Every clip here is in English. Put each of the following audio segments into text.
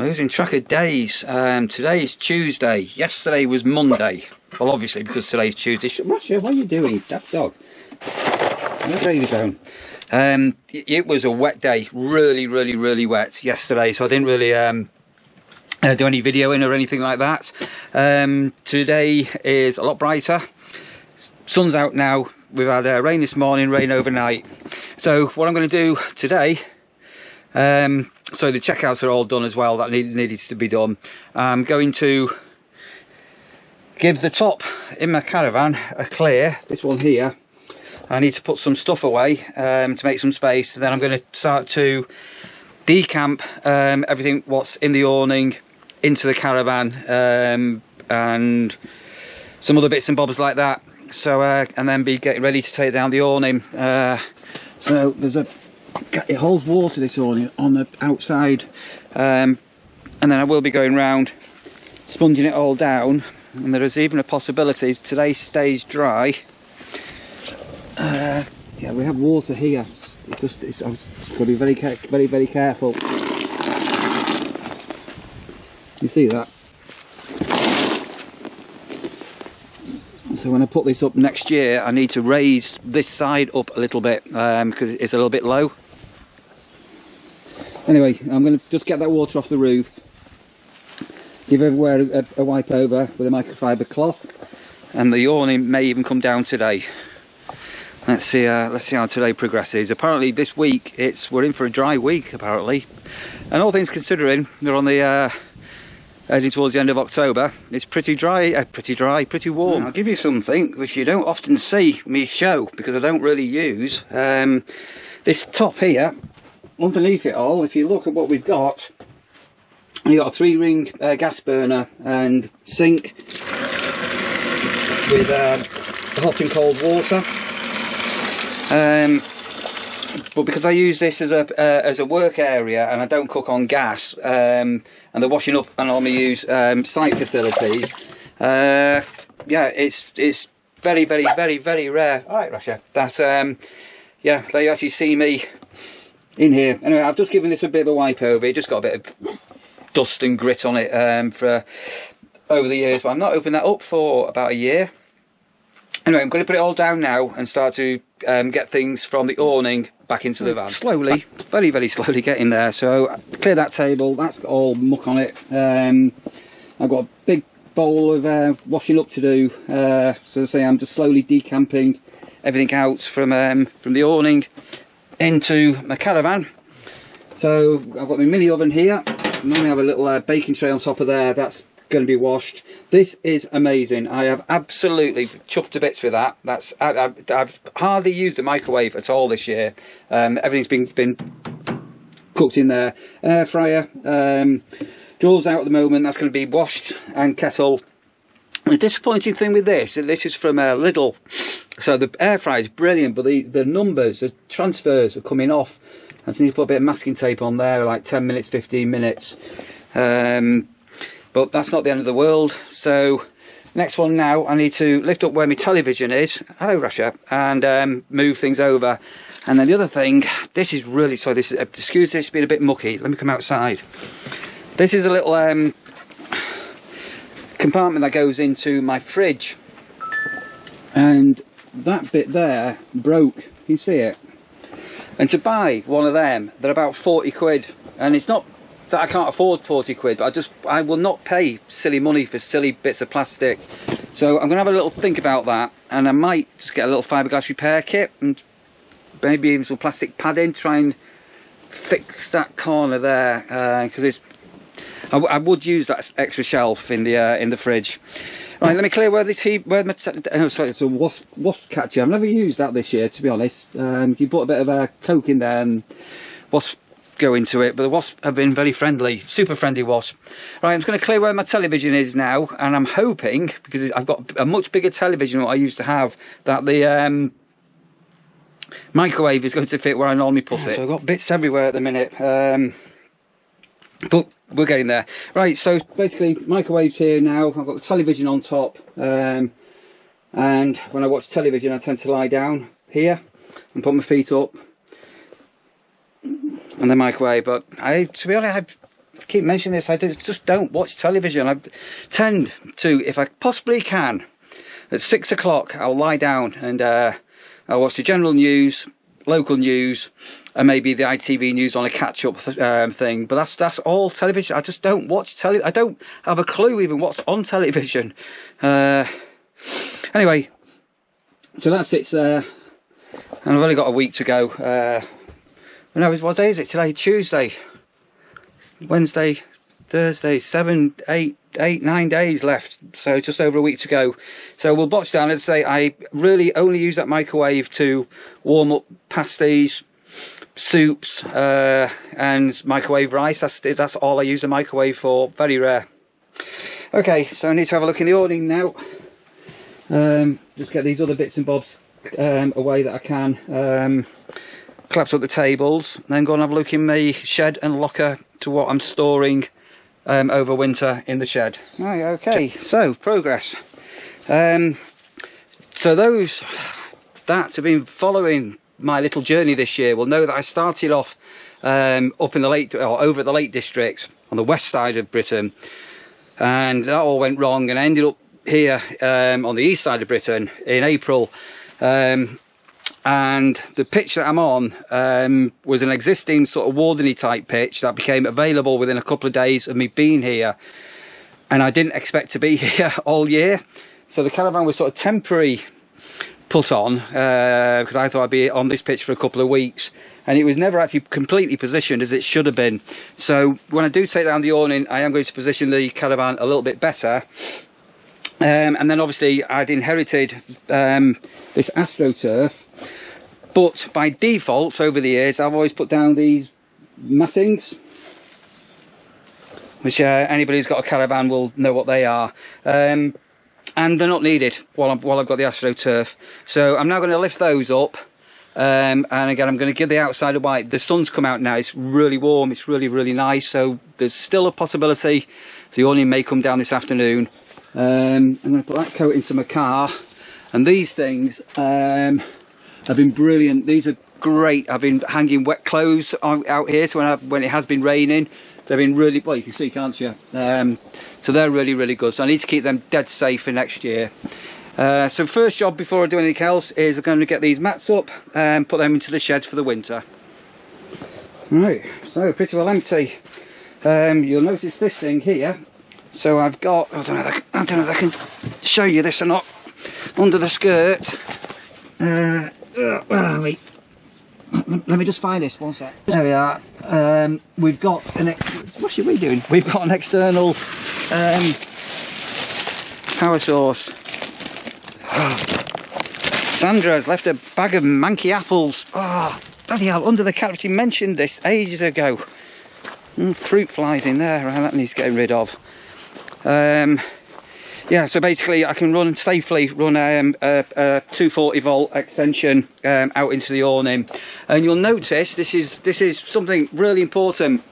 Losing track of days. Today is Tuesday. Yesterday was Monday. Well, obviously, because today's Tuesday. Russia, what are you doing? Daft dog. No baby down. It was a wet day. Really wet yesterday. So I didn't really do any videoing or anything like that. Today is a lot brighter. Sun's out now. We've had rain this morning, rain overnight. So what I'm going to do today, so the checkouts are all done as well, that needed to be done. I'm going to give the top in my caravan a clear, this one here. I need to put some stuff away to make some space. Then I'm going to start to decamp everything what's in the awning into the caravan and some other bits and bobs like that. So and then be getting ready to take down the awning. So there's it holds water, this awning, on the outside, and then I will be going round sponging it all down, and there is even a possibility today stays dry. Yeah, we have water here. I've got to be very careful. You see that? So when I put this up next year, I need to raise this side up a little bit because it's a little bit low. Anyway, I'm going to just get that water off the roof, give everywhere a wipe over with a microfiber cloth, and the awning may even come down today. Let's see how today progresses. Apparently this week we're in for a dry week apparently, and all things considering, we're on the heading towards the end of October. It's pretty dry, pretty warm. I'll give you something which you don't often see me show because I don't really use. This top here, underneath it all, if you look at what we've got, got a 3-ring gas burner and sink with hot and cold water. But because I use this as a work area and I don't cook on gas, and the washing up and only use site facilities, yeah, it's very rare. All right, Russia. That's yeah, they actually see me in here. Anyway, I've just given this a bit of a wipe over. It just got a bit of dust and grit on it for over the years, but I'm not opening that up for about a year. Anyway, I'm going to put it all down now and start to get things from the awning back into the van. Slowly, very slowly getting there. So clear that table, that's got all muck on it. I've got a big bowl of washing up to do. So say I'm just slowly decamping everything out from the awning into my caravan. So I've got my mini oven here. And then I have a little baking tray on top of there. That's going to be washed. This is amazing. I have absolutely chuffed to bits with that. That's I've hardly used the microwave at all this year. Everything's been cooked in there. Air fryer, drawers out at the moment. That's going to be washed, and kettle. The disappointing thing with this is from Lidl. So the air fryer is brilliant, but the numbers, the transfers are coming off. I just need to put a bit of masking tape on there, like 10 minutes, 15 minutes. But that's not the end of the world. So next one now, I need to lift up where my television is. Hello, Russia. And move things over. And then the other thing, this is really, sorry, this is, excuse this being a bit mucky. Let me come outside. This is a little compartment that goes into my fridge. And that bit there broke. You see it? And to buy one of them, they're about 40 quid. And it's not that I can't afford 40 quid, but I will not pay silly money for silly bits of plastic. So I'm going to have a little think about that, and I might just get a little fiberglass repair kit and maybe even some plastic padding, try and fix that corner there, because I would use that extra shelf in the fridge. Right, let me clear where it's a wasp catcher. I've never used that this year, to be honest. You put a bit of coke in there and wasp go into it, but the wasps have been very friendly, super friendly wasp. Right, I'm just going to clear where my television is now, and I'm hoping, because I've got a much bigger television than what I used to have, that the microwave is going to fit where I normally put it. So I've got bits everywhere at the minute, but we're getting there. Right, so basically microwave's here now. I've got the television on top, and when I watch television I tend to lie down here and put my feet up and the microwave. But to be honest, keep mentioning this, I just don't watch television. I tend to, if I possibly can, at 6 o'clock I'll lie down and I'll watch the general news, local news, and maybe the ITV news on a catch-up thing. But that's all television. I just don't watch television. I don't have a clue even what's on television. Anyway, so that's it. And I've only got a week to go. No, what day is it today? Tuesday, Wednesday, Thursday, 7, 8, 9 days left. So just over a week to go. So we'll botch down. As I say, I really only use that microwave to warm up pasties, soups, and microwave rice. That's all I use the microwave for. Very rare. Okay, so I need to have a look in the awning now. Just get these other bits and bobs away that I can. Collapse up the tables, then go and have a look in my shed and locker to what I'm storing over winter in the shed. Right, okay, so progress. So those that have been following my little journey this year will know that I started off up in the Lake, or over at the Lake District on the west side of Britain, and that all went wrong, and I ended up here on the east side of Britain in April. And the pitch that I'm on was an existing sort of Warden-y type pitch that became available within a couple of days of me being here, and I didn't expect to be here all year. So the caravan was sort of temporary put on because I thought I'd be on this pitch for a couple of weeks, and it was never actually completely positioned as it should have been. So when I do take down the awning, I am going to position the caravan a little bit better. And then obviously I'd inherited this AstroTurf, but by default over the years I've always put down these mattings, which anybody who's got a caravan will know what they are, and they're not needed while I've got the AstroTurf. So I'm now going to lift those up, and again I'm going to give the outside a wipe. The sun's come out now, it's really warm, it's really nice, so there's still a possibility the awning may come down this afternoon. I'm going to put that coat into my car, and these things have been brilliant. These are great. I've been hanging wet clothes out here, so when it has been raining, they've been really, well, you can see, can't you? So they're really good, so I need to keep them dead safe for next year. So first job before I do anything else is I'm going to get these mats up and put them into the sheds for the winter. Right, so pretty well empty. You'll notice this thing here. So I've got, I don't know if I can show you this or not, under the skirt. Where are we? Let me just find this, one sec. There we are. We've got what should we doing? We've got an external power source. Sandra has left a bag of manky apples. Oh, bloody hell, under the couch. She mentioned this ages ago. Fruit flies in there, right, that needs getting rid of. Yeah, so basically I can safely run a 240 volt extension out into the awning, and you'll notice this is something really important.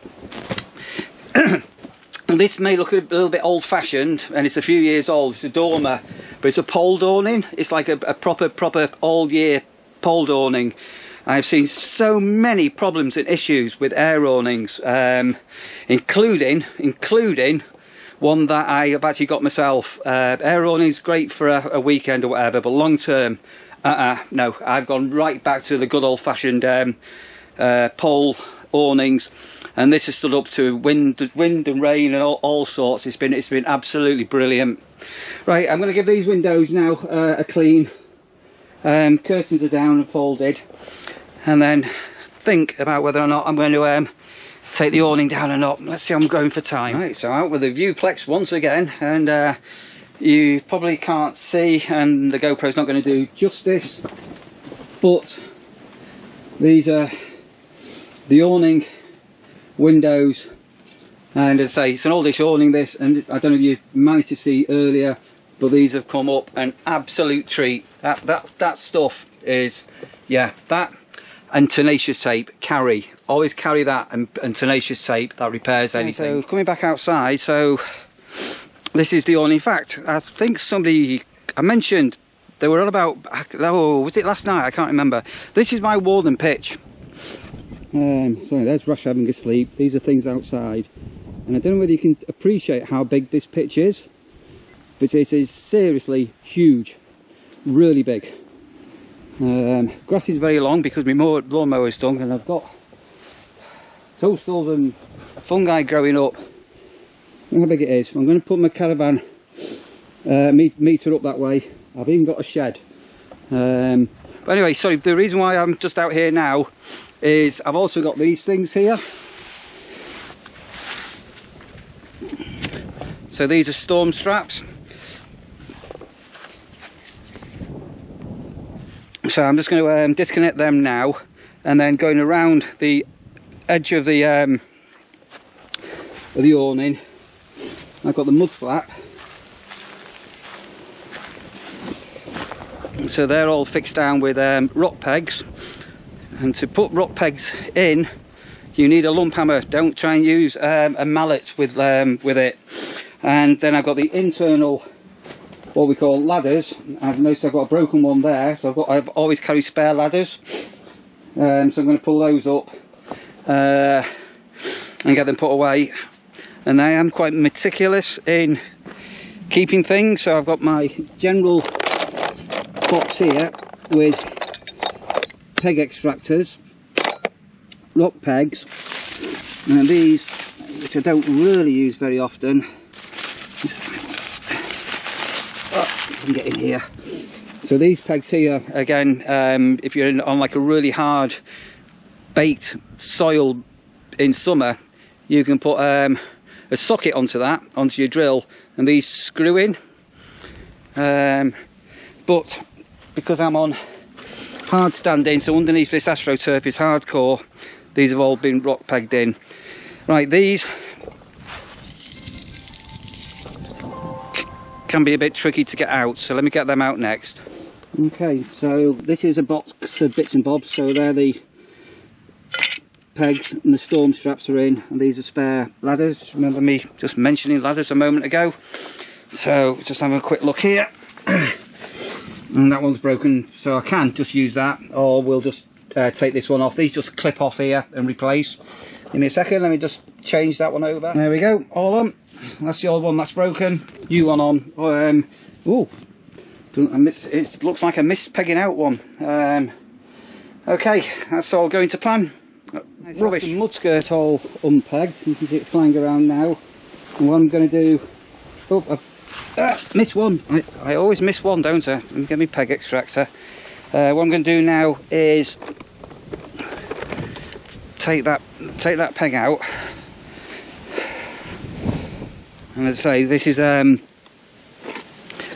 This may look a little bit old-fashioned, and it's a few years old. It's a dormer, but it's a poled awning. It's like a proper all-year poled awning. I've seen so many problems and issues with air awnings, including one that I have actually got myself. Air awning's great for a weekend or whatever, but long term, no. I've gone right back to the good old-fashioned pole awnings, and this has stood up to wind and rain and all sorts. It's been absolutely brilliant. Right, I'm going to give these windows now a clean. Curtains are down and folded, and then think about whether or not I'm going to take the awning down or not. Let's see how I'm going for time. Right, so out with the viewplex once again, and you probably can't see, and the GoPro's not going to do justice, but these are the awning windows, and as I say, it's an oldish awning this, and I don't know if you managed to see earlier, but these have come up an absolute treat. That stuff is, yeah, that and tenacious tape always carry that, and tenacious tape that repairs anything. So coming back outside, so this is the awning. In fact, I think I mentioned they were on about, oh, was it last night? I can't remember. This is my Warden pitch. Sorry, there's Rush having a sleep. These are things outside. and I don't know whether you can appreciate how big this pitch is, but it is seriously huge, really big. Grass is very long because my lawnmower is done, and I've got toadstools and fungi growing up. Look how big it is. I'm going to put my caravan meter up that way. I've even got a shed. But anyway, sorry, the reason why I'm just out here now is I've also got these things here. So these are storm straps. So I'm just going to disconnect them now, and then going around the edge of the awning, I've got the mud flap. So they're all fixed down with rock pegs, and to put rock pegs in you need a lump hammer. Don't try and use a mallet with it. And then I've got the internal, what we call ladders. I've noticed I've got a broken one there, so I've always carry spare ladders. So I'm going to pull those up and get them put away. And I am quite meticulous in keeping things, so I've got my general box here with peg extractors, rock pegs, and these, which I don't really use very often. I can get in here. So these pegs here, again, if you're on like a really hard baked soil in summer, you can put a socket onto that, onto your drill, and these screw in. But because I'm on hard standing, so underneath this AstroTurf is hardcore, these have all been rock pegged in. Right, these can be a bit tricky to get out, so let me get them out next. Okay, so this is a box of bits and bobs. So they're the pegs and the storm straps are in, and these are spare ladders. Remember me just mentioning ladders a moment ago? So just have a quick look here. And that one's broken, so I can just use that, or we'll just take this one off. These just clip off here and replace. Give me a second, let me just change that one over. There we go, all on. That's the old one that's broken. New one on. Ooh, it looks like I missed pegging out one. Okay, that's all going to plan. Rubbish. The mud skirt all unpegged. You can see it flying around now. And what I'm going to do... Oh, I've missed one. I always miss one, don't I? Let me get my peg extractor. What I'm going to do now is take that peg out. And as I say, this is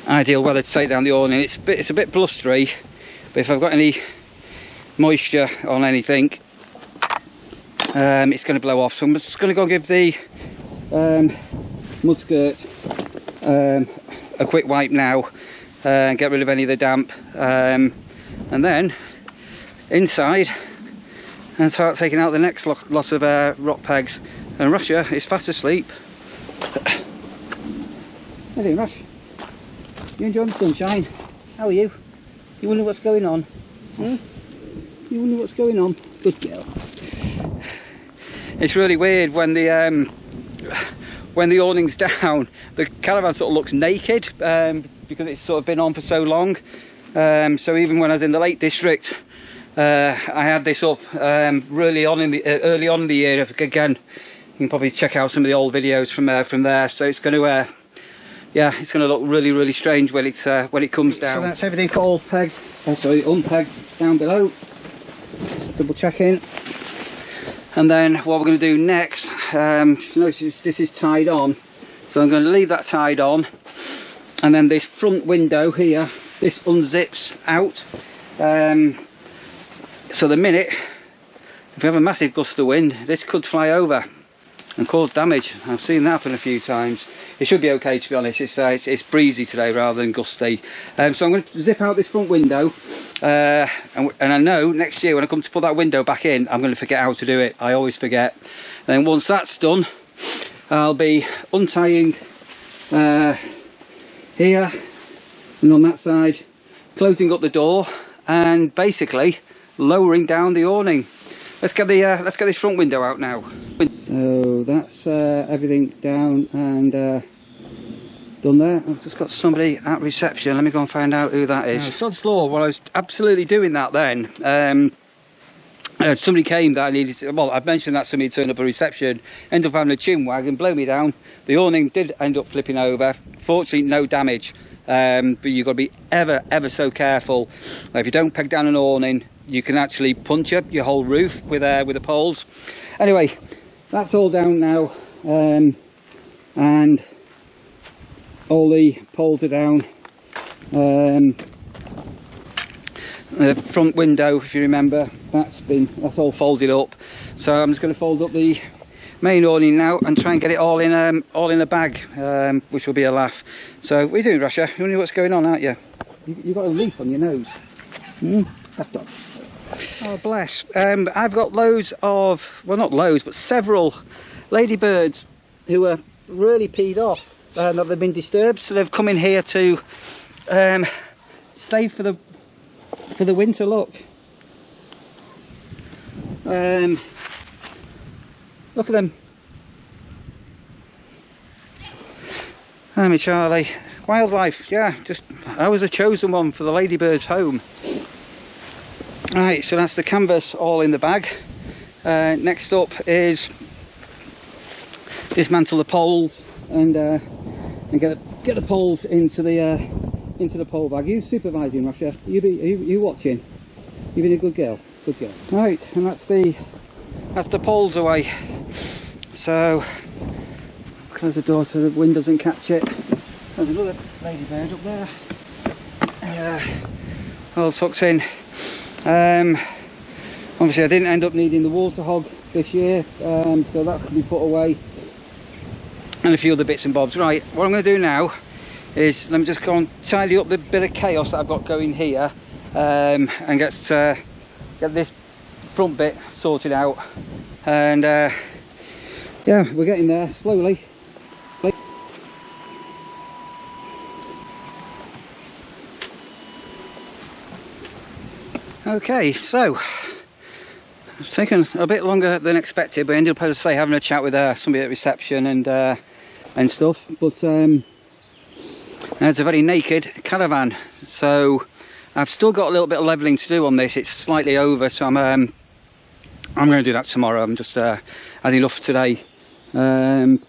ideal weather to take down the awning. It's a bit blustery, but if I've got any moisture on anything, it's going to blow off. So I'm just going to go give the mud skirt a quick wipe now and get rid of any of the damp, and then inside and start taking out the next lot of rock pegs. And Russia is fast asleep. How are you doing, Rush? You enjoying the sunshine? How are you? You wonder what's going on? Hmm? You wonder what's going on? Good girl. It's really weird when the awning's down, the caravan sort of looks naked because it's sort of been on for so long. So even when I was in the Lake District, I had this up early on in the year. Again, you can probably check out some of the old videos from there. So it's going to yeah, it's going to look really strange when it comes down. So that's everything all pegged. Oh, sorry, unpegged down below. Just double checking. And then what we're going to do next, notice this is tied on, so I'm going to leave that tied on, and then this front window here, this unzips out. So the minute, if we have a massive gust of wind, this could fly over and cause damage. I've seen that happen a few times. It should be okay, to be honest. It's breezy today rather than gusty. So I'm going to zip out this front window, and I know next year when I come to put that window back in, I'm going to forget how to do it. I always forget. And then once that's done, I'll be untying here and on that side, closing up the door, and basically lowering down the awning. Let's get this front window out now. So that's everything down and done there. I've just got somebody at reception. Let me go and find out who that is. Sod's law. Well, I was absolutely doing that then. Somebody came that I needed to, well, I've mentioned that somebody turned up at reception, ended up having a chin wag and blow me down. The awning did end up flipping over. Fortunately, no damage. But you've got to be ever so careful. If you don't peg down an awning, you can actually puncture your whole roof with the poles. Anyway, that's all down now, and all the poles are down. The front window, if you remember, that's all folded up. So I'm just going to fold up the main awning now and try and get it all in a bag, which will be a laugh. So what are you doing, Rasha? You know what's going on, aren't you? You've got a leaf on your nose. Left on. Oh bless. I've got loads of, well not loads, but several ladybirds who are really peed off that they've been disturbed. So they've come in here to stay for the winter. Look. Look at them. Hi, me Charlie. Wildlife, yeah, I was a chosen one for the ladybirds home. Right, so that's the canvas all in the bag. Next up is dismantle the poles and get the poles into the pole bag. You supervising, Rasha? You watching? You've been a good girl. Good girl. Right, and that's the poles away. So close the door so the wind doesn't catch it. There's another ladybird up there. All tucked in. Obviously I didn't end up needing the water hog this year, so that can be put away, and a few other bits and bobs. Right, what I'm going to do now is let me just go and tidy up the bit of chaos that I've got going here, and get this front bit sorted out, and yeah, we're getting there slowly. Okay, so it's taken a bit longer than expected, but I ended up, as I say, having a chat with somebody at reception and stuff. But it's a very naked caravan, so I've still got a little bit of levelling to do on this. It's slightly over, so I'm going to do that tomorrow. I'm just had enough today. But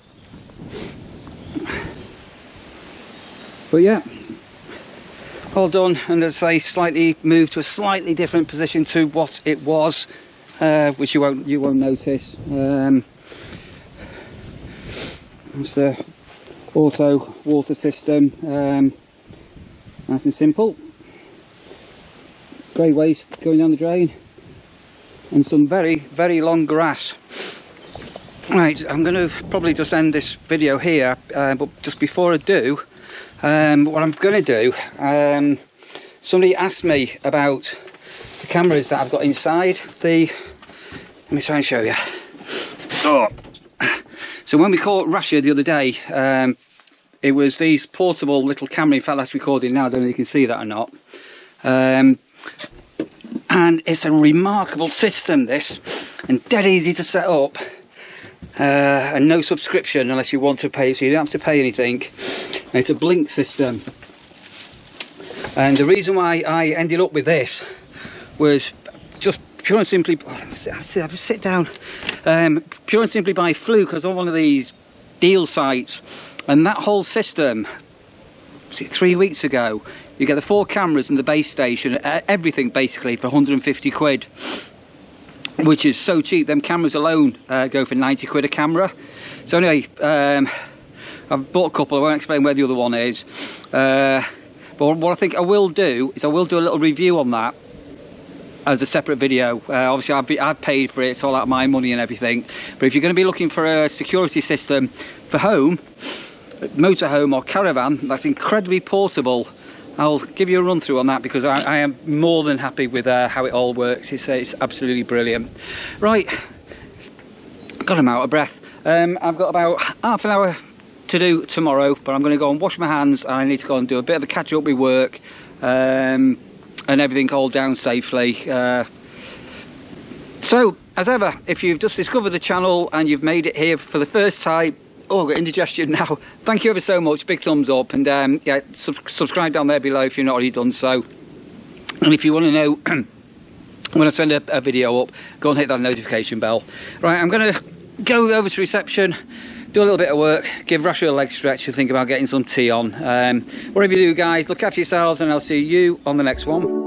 yeah, all done, and as I say, slightly moved to a slightly different position to what it was, which you won't notice. It's the auto water system, nice and simple. Grey waste going down the drain, and some very long grass. Right, I'm going to probably just end this video here, but just before I do, what I'm going to do, somebody asked me about the cameras that I've got inside let me try and show you. Oh. So when we caught Rasha the other day, it was these portable little camera. In fact, that's recording now. I don't know if you can see that or not. And it's a remarkable system, this, and dead easy to set up, and no subscription unless you want to pay, so you don't have to pay anything. And it's a blink system, and the reason why I ended up with this was just pure and simply, sit down, pure and simply by fluke. I was on one of these deal sites, and that whole system, was it 3 weeks ago, you get the 4 cameras and the base station, everything basically for 150 quid, which is so cheap. Them cameras alone go for 90 quid a camera. So anyway, I've bought a couple. I won't explain where the other one is, but what I think I will do is I will do a little review on that as a separate video. Obviously I've paid for it, it's all out of my money and everything, but if you're going to be looking for a security system for home, motorhome or caravan that's incredibly portable, I'll give you a run through on that, because I am more than happy with how it all works. It's absolutely brilliant. Right, got him out of breath. I've got about half an hour to do tomorrow, but I'm going to go and wash my hands, and I need to go and do a bit of a catch up with work, and everything all down safely. So, as ever, if you've just discovered the channel and you've made it here for the first time, oh, I've got indigestion now. Thank you ever so much. Big thumbs up, and yeah, subscribe down there below if you've not already done so. And if you want to know when I send a video up, go and hit that notification bell. Right, I'm going to go over to reception, do a little bit of work, give Rasher a leg stretch, and think about getting some tea on. Whatever you do, guys, look after yourselves, and I'll see you on the next one.